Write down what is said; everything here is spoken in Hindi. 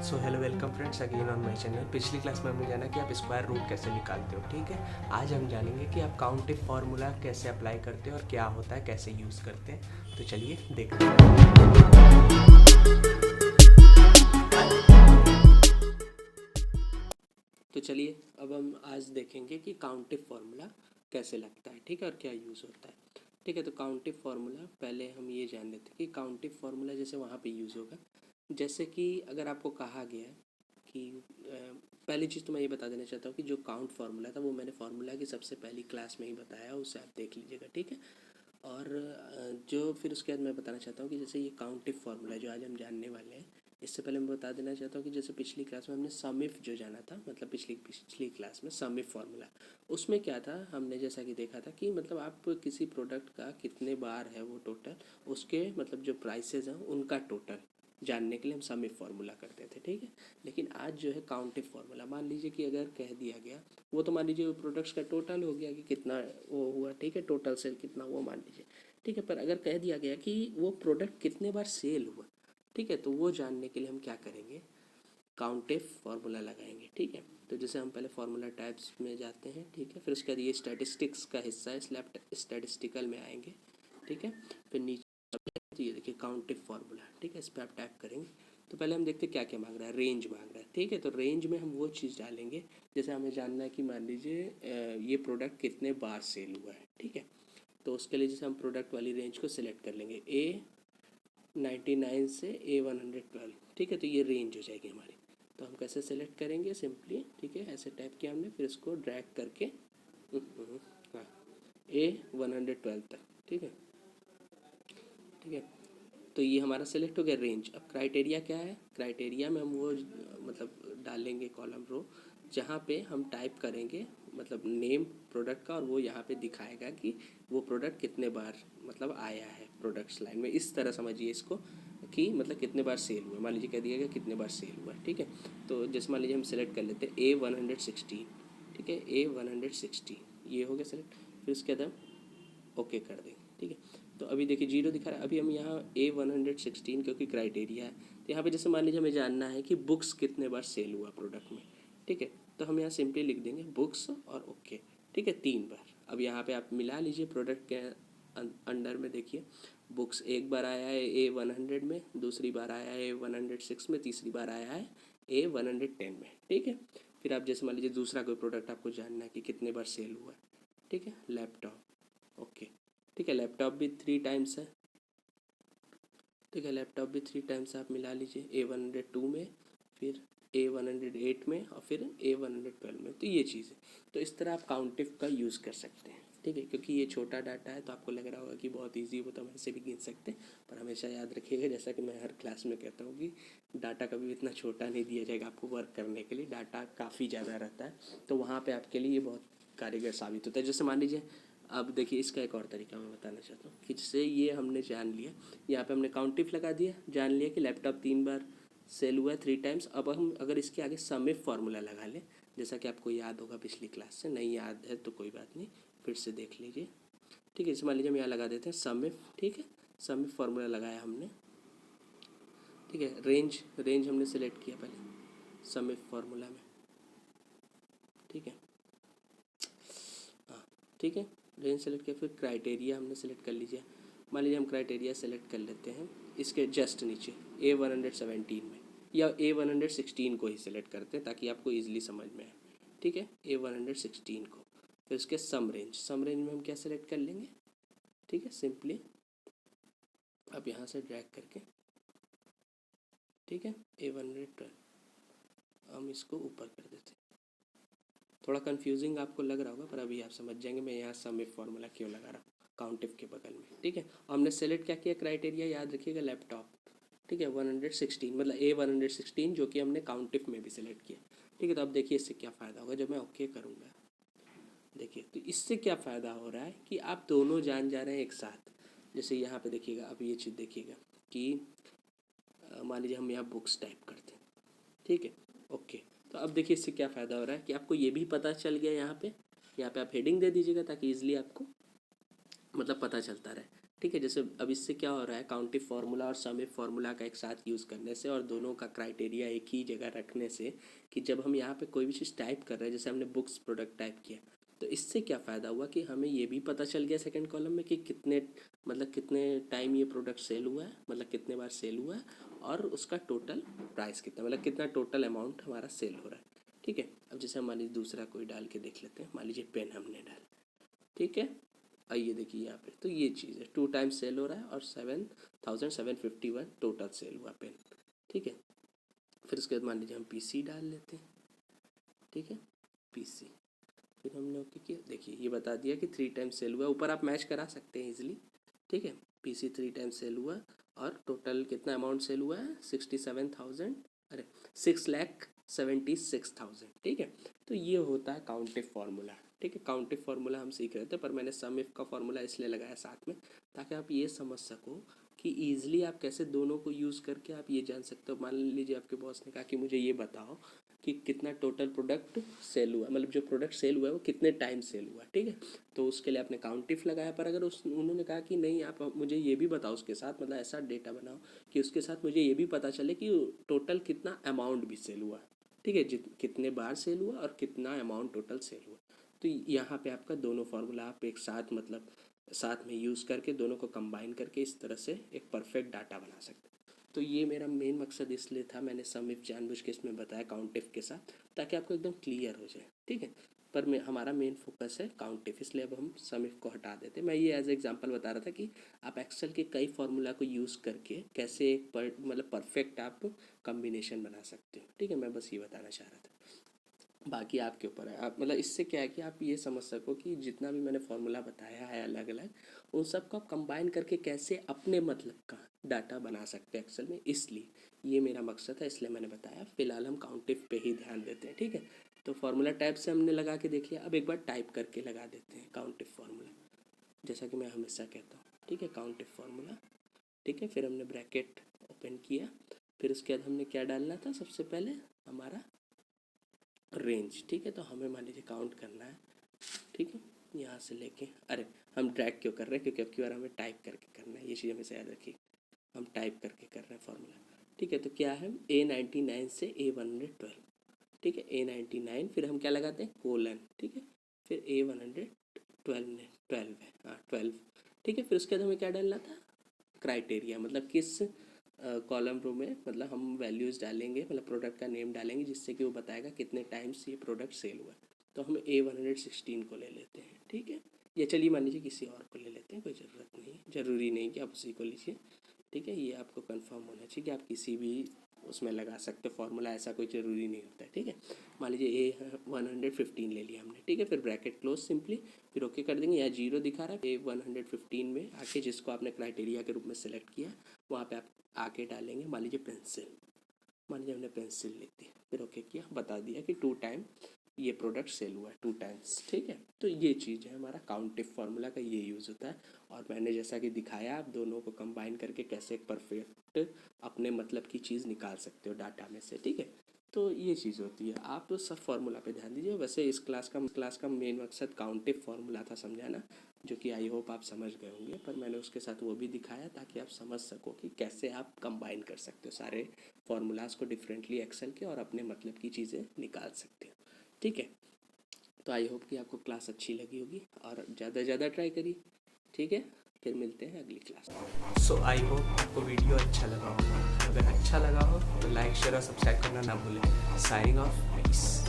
So hello welcome friends again on my channel. पिछली क्लास में हमने जाना कि आप स्क्वायर रूट कैसे निकालते हो, ठीक है। आज हम जानेंगे कि आप काउंटिव फार्मूला कैसे अप्लाई करते हो और क्या होता है, कैसे यूज़ करते हैं। तो चलिए देखते हैं। तो चलिए अब हम आज देखेंगे कि काउंटिव फार्मूला कैसे लगता है, ठीक है, और क्या यूज़ होता है। ठीक है, तो काउंटिव फार्मूला पहले हम ये जान लेते हैं कि काउंटिव फार्मूला जैसे वहाँ पे यूज़ होगा। जैसे कि अगर आपको कहा गया है कि पहली चीज़ तो मैं ये बता देना चाहता हूँ कि जो काउंट फार्मूला था वो मैंने फार्मूला की सबसे पहली क्लास में ही बताया, उसे आप देख लीजिएगा, ठीक है। और जो फिर उसके बाद मैं बताना चाहता हूँ कि जैसे ये काउंटिव फार्मूला जो आज हम जानने वाले हैं, इससे पहले मैं बता देना चाहता हूँ कि जैसे पिछली क्लास में हमने सम इफ जो जाना था, मतलब पिछली पिछली क्लास में सम इफ फार्मूला, उसमें क्या था, हमने जैसा कि देखा था कि मतलब आप किसी प्रोडक्ट का कितने बार है वो टोटल, उसके मतलब जो प्राइसेज हैं उनका टोटल जानने के लिए हम सम इफ फार्मूला करते थे, ठीक है। लेकिन आज जो है काउंटिव फार्मूला, मान लीजिए कि अगर कह दिया गया, वो तो मान लीजिए वो प्रोडक्ट्स का टोटल हो गया कि कितना वो हुआ, ठीक है, टोटल सेल कितना हुआ मान लीजिए, ठीक है। पर अगर कह दिया गया कि वो प्रोडक्ट कितने बार सेल हुआ, ठीक है, तो वो जानने के लिए हम क्या करेंगे, काउंटिव फार्मूला लगाएंगे, ठीक है। तो जैसे हम पहले फार्मूला टाइप्स में जाते हैं, ठीक है, फिर उसके बाद ये स्टैटिस्टिक्स का हिस्सा है, इसलिए स्टैटिस्टिकल में आएंगे, ठीक है। फिर नीचे तो ये देखिए काउंटिव फार्मूला, ठीक है, इस पर आप टाइप करेंगे। तो पहले हम देखते हैं क्या क्या मांग रहा है, रेंज मांग रहा है, ठीक है। तो रेंज में हम वो चीज़ डालेंगे, जैसे हमें जानना है कि मान लीजिए ये प्रोडक्ट कितने बार सेल हुआ है, ठीक है। तो उसके लिए जैसे हम प्रोडक्ट वाली रेंज को सिलेक्ट कर लेंगे, A99 से A112, ठीक है। तो ये रेंज हो जाएगी हमारी। तो हम कैसे सेलेक्ट करेंगे, सिंपली, ठीक है, ऐसे टाइप किया हमने, फिर इसको ड्रैग करके हाँ A112 तक, ठीक है, ठीक है। तो ये हमारा सेलेक्ट हो गया रेंज। अब क्राइटेरिया क्या है, क्राइटेरिया में हम वो मतलब डालेंगे कॉलम रो, जहाँ पे हम टाइप करेंगे मतलब नेम प्रोडक्ट का, और वो यहाँ पे दिखाएगा कि वो प्रोडक्ट कितने बार मतलब आया है प्रोडक्ट्स लाइन में। इस तरह समझिए इसको कि मतलब कितने बार सेल हुआ, मान लीजिए कह दिया गया कितने बार सेल हुआ, ठीक है। तो जैसे मान लीजिए हम सेलेक्ट कर लेते हैं A116, ठीक है, A116 ये हो गया सेलेक्ट। फिर उसके बाद हम ओके कर देंगे, ठीक है। तो अभी देखिए जीरो दिखा रहा है। अभी हम यहाँ A116 क्योंकि क्राइटेरिया है, तो यहाँ पे जैसे मान लीजिए हमें जानना है कि बुक्स कितने बार सेल हुआ प्रोडक्ट में, ठीक है। तो हम यहाँ सिंपली लिख देंगे बुक्स और ओके, ठीक है, 3 बार। अब यहाँ पे आप मिला लीजिए प्रोडक्ट के अंडर में, देखिए बुक्स एक बार आया है A100 में, दूसरी बार आया है A106 में, तीसरी बार आया है A110 में, ठीक है। फिर आप जैसे मान लीजिए दूसरा कोई प्रोडक्ट आपको जानना है कि कितने बार सेल हुआ है, ठीक है, लैपटॉप, ओके, ठीक है, लैपटॉप भी 3 टाइम्स है, ठीक है, लैपटॉप भी 3 टाइम्स आप मिला लीजिए A102 में, फिर A108 में, और फिर A112 में। तो ये चीज़ है। तो इस तरह आप काउंटिव का यूज़ कर सकते हैं, ठीक है। क्योंकि ये छोटा डाटा है तो आपको लग रहा होगा कि बहुत ईजी, वो तो हम ऐसे भी गिन सकते हैं, पर हमेशा याद रखिएगा, जैसा कि मैं हर क्लास में कहता हूँ कि डाटा कभी इतना छोटा नहीं दिया जाएगा आपको वर्क करने के लिए, डाटा काफ़ी ज़्यादा रहता है, तो वहाँ पर आपके लिए ये बहुत कारगर साबित होता है। जैसे मान लीजिए, अब देखिए इसका एक और तरीका मैं बताना चाहता हूँ कि जैसे ये हमने जान लिया, यहाँ पे हमने काउंटिव लगा दिया, जान लिया कि लैपटॉप 3 बार सेल हुआ है, 3 टाइम्स। अब हम अगर इसके आगे सम इफ फार्मूला लगा लें, जैसा कि आपको याद होगा पिछली क्लास से, नहीं याद है तो कोई बात नहीं, फिर से देख लीजिए, ठीक है। जैसे मान लीजिए हम यहाँ लगा देते हैं सम इफ, ठीक है, सम इफ फार्मूला लगाया हमने, ठीक है। रेंज रेंज हमने सेलेक्ट किया पहले सम इफ फार्मूला में, ठीक है, हाँ, ठीक है, रेंज सेलेक्ट किया। फिर क्राइटेरिया हमने सेलेक्ट कर लीजिए, मान लीजिए हम क्राइटेरिया सेलेक्ट कर लेते हैं इसके जस्ट नीचे A117 में, या A116 को ही सिलेक्ट करते हैं ताकि आपको ईजिली समझ में आए, ठीक है, A116 को। फिर उसके सम रेंज में हम क्या सेलेक्ट कर लेंगे, ठीक है, सिंपली अब यहाँ से ड्रैग करके, ठीक है, A112 हम इसको ऊपर कर देते हैं। थोड़ा कंफ्यूजिंग आपको लग रहा होगा, पर अभी आप समझ जाएंगे मैं यहाँ सम इफ फार्मूला क्यों लगा रहा हूँ काउंटिव के बगल में, ठीक है। हमने सेलेक्ट क्या किया, क्राइटेरिया याद रखिएगा लैपटॉप, ठीक है, 116 मतलब A116 जो कि हमने काउंटिव में भी सिलेक्ट किया, ठीक है। तो अब देखिए इससे क्या फ़ायदा होगा जब मैं ओके करूँगा, देखिए तो इससे क्या फ़ायदा हो रहा है कि आप दोनों जान जा रहे हैं एक साथ। जैसे यहाँ पे देखिएगा, अब ये चीज़ देखिएगा कि मान लीजिए हम यहाँ बुक्स टाइप करते हैं, ठीक है, ओके। तो अब देखिए इससे क्या फ़ायदा हो रहा है कि आपको ये भी पता चल गया, यहाँ पे आप हेडिंग दे दीजिएगा ताकि ईजिली आपको मतलब पता चलता रहे ठीक है। जैसे अब इससे क्या हो रहा है, काउंटिव फार्मूला और सम इफ फार्मूला का एक साथ यूज़ करने से और दोनों का क्राइटेरिया एक ही जगह रखने से कि जब हम यहाँ पे कोई भी चीज़ टाइप कर रहे हैं, जैसे हमने बुक्स प्रोडक्ट टाइप किया, तो इससे क्या फ़ायदा हुआ कि हमें ये भी पता चल गया सेकंड कॉलम में कि कितने टाइम ये प्रोडक्ट सेल हुआ है, मतलब कितने बार सेल हुआ है, और उसका टोटल प्राइस कितना, मतलब कितना टोटल अमाउंट हमारा सेल हो रहा है। ठीक है। अब जैसे मान लीजिए दूसरा कोई डाल के देख लेते हैं, मान लीजिए पेन हमने डाल, ठीक है। आइए देखिए यहाँ पे, तो ये चीज़ है 2 टाइम्स सेल हो रहा है और 7,751 टोटल सेल हुआ पेन। ठीक है। फिर उसके बाद मान लीजिए हम पीसी डाल लेते हैं, ठीक है, पीसी। फिर हमने ओके किया, देखिए ये बता दिया कि 3 टाइम्स सेल हुआ। ऊपर आप मैच करा सकते हैं इजीली, ठीक है। पीसी 3 टाइम्स सेल हुआ और टोटल कितना अमाउंट सेल हुआ है, 67,000, अरे 6,76,000। ठीक है। तो ये होता है काउंटिव फार्मूला। ठीक है। काउंटिव फार्मूला हम सीख रहे थे, पर मैंने सम इफ का फार्मूला इसलिए लगाया साथ में ताकि आप ये समझ सको कि ईजिली आप कैसे दोनों को यूज़ करके आप ये जान सकते हो। मान लीजिए आपके बॉस ने कहा कि मुझे ये बताओ कि कितना टोटल प्रोडक्ट सेल हुआ, मतलब जो प्रोडक्ट सेल हुआ है वो कितने टाइम सेल हुआ, ठीक है। तो उसके लिए आपने काउंटिव लगाया, पर अगर उन्होंने कहा कि नहीं आप मुझे ये भी बताओ उसके साथ, मतलब ऐसा डेटा बनाओ कि उसके साथ मुझे ये भी पता चले कि टोटल कितना अमाउंट भी सेल हुआ, ठीक है, कितने बार सेल हुआ और कितना अमाउंट टोटल सेल हुआ। तो यहाँ पे आपका दोनों फार्मूला आप एक साथ, मतलब साथ में यूज़ करके दोनों को कंबाइन करके इस तरह से एक परफेक्ट डाटा बना सकते हैं। तो ये मेरा मेन मकसद इसलिए था, मैंने सम इफ जानबूझ के इसमें बताया काउंटिव के साथ, ताकि आपको एकदम क्लियर हो जाए, ठीक है। पर हमारा मेन फोकस है काउंटिव, इसलिए अब हम सम इफ को हटा देते। मैं ये एज एग्जांपल बता रहा था कि आप एक्सेल के कई फार्मूला को यूज़ करके कैसे एक मतलब परफेक्ट आप कम्बिनेशन बना सकते हो, ठीक है। मैं बस ये बताना चाह रहा था, बाकी आपके ऊपर है। आप मतलब इससे क्या है कि आप ये समझ सको कि जितना भी मैंने फार्मूला बताया है अलग अलग, उन सबको आप कंबाइन करके कैसे अपने मतलब का डाटा बना सकते हैं एक्सेल में, इसलिए ये मेरा मकसद है, इसलिए मैंने बताया। फिलहाल हम काउंटिव पे ही ध्यान देते हैं, ठीक है। तो फार्मूला टाइप से हमने लगा के देख लिया, अब एक बार टाइप करके लगा देते हैं काउंटिव फार्मूला, जैसा कि मैं हमेशा कहता हूँ, ठीक है। काउंटिव फार्मूला, ठीक है। फिर हमने ब्रैकेट ओपन किया, फिर उसके बाद हमने क्या डालना था, सबसे पहले हमारा रेंज, ठीक है। तो हमें मान लीजिए काउंट करना है, ठीक है, यहाँ से लेके, अरे हम ड्रैग क्यों कर रहे हैं, क्योंकि अब की बार हमें टाइप करके करना है, ये चीज़ हमेशा याद रखिए, हम टाइप करके कर रहे हैं फार्मूला, ठीक है। तो क्या है, A99 से A112, ठीक है, A99, फिर हम क्या लगाते हैं, कोलन, ठीक है, फिर A112 है, हाँ 12, ठीक है। फिर उसके बाद हमें क्या डालना था, क्राइटेरिया, मतलब किस कॉलम रो में, मतलब हम वैल्यूज़ डालेंगे, मतलब प्रोडक्ट का नेम डालेंगे जिससे कि वो बताएगा कितने टाइम्स ये प्रोडक्ट सेल हुआ है। तो हम A116 को ले लेते हैं, ठीक है। या चलिए मान लीजिए किसी और को ले लेते हैं, कोई ज़रूरत नहीं है, ज़रूरी नहीं कि आप उसी को लीजिए, ठीक है। ये आपको कंफर्म होना चाहिए कि आप किसी भी उसमें लगा सकते हो फार्मूला, ऐसा कोई ज़रूरी नहीं होता है, ठीक है। मान लीजिए A115 ले लिया हमने, ठीक है। फिर ब्रैकेट क्लोज सिंपली, फिर ओके कर देंगे। यहाँ 0 दिखा रहा है, A115 में आके जिसको आपने क्राइटेरिया के रूप में सेलेक्ट किया वहाँ पे आप आके डालेंगे, मान लीजिए पेंसिल, मान लीजिए हमने पेंसिल लिख दी, फिर ओके किया, बता दिया कि 2 टाइम ये प्रोडक्ट सेल हुआ है, 2 टाइम्स, ठीक है। तो ये चीज़ है, हमारा काउंटिव फार्मूला का ये यूज़ होता है। और मैंने जैसा कि दिखाया, आप दोनों को कंबाइन करके कैसे एक परफेक्ट अपने मतलब की चीज़ निकाल सकते हो डाटा में से, ठीक है। तो ये चीज़ होती है, आप तो सब फार्मूला पे ध्यान दीजिए। वैसे इस क्लास का मेन मकसद काउंटिव फार्मूला था समझाना, जो कि आई होप आप समझ गए होंगे, पर मैंने उसके साथ वो भी दिखाया ताकि आप समझ सको कि कैसे आप कंबाइन कर सकते हो सारे फार्मूलाज को डिफरेंटली एक्सेल के और अपने मतलब की चीज़ें निकाल सकते हो, ठीक है। तो आई होप कि आपको क्लास अच्छी लगी होगी और ज़्यादा से ज़्यादा ट्राई करिए, ठीक है। फिर मिलते हैं अगली क्लास में। सो आई होप आपको वीडियो अच्छा लगा होगा, अगर अच्छा लगा हो तो लाइक शेयर और सब्सक्राइब करना ना भूलें। Signing off, piece.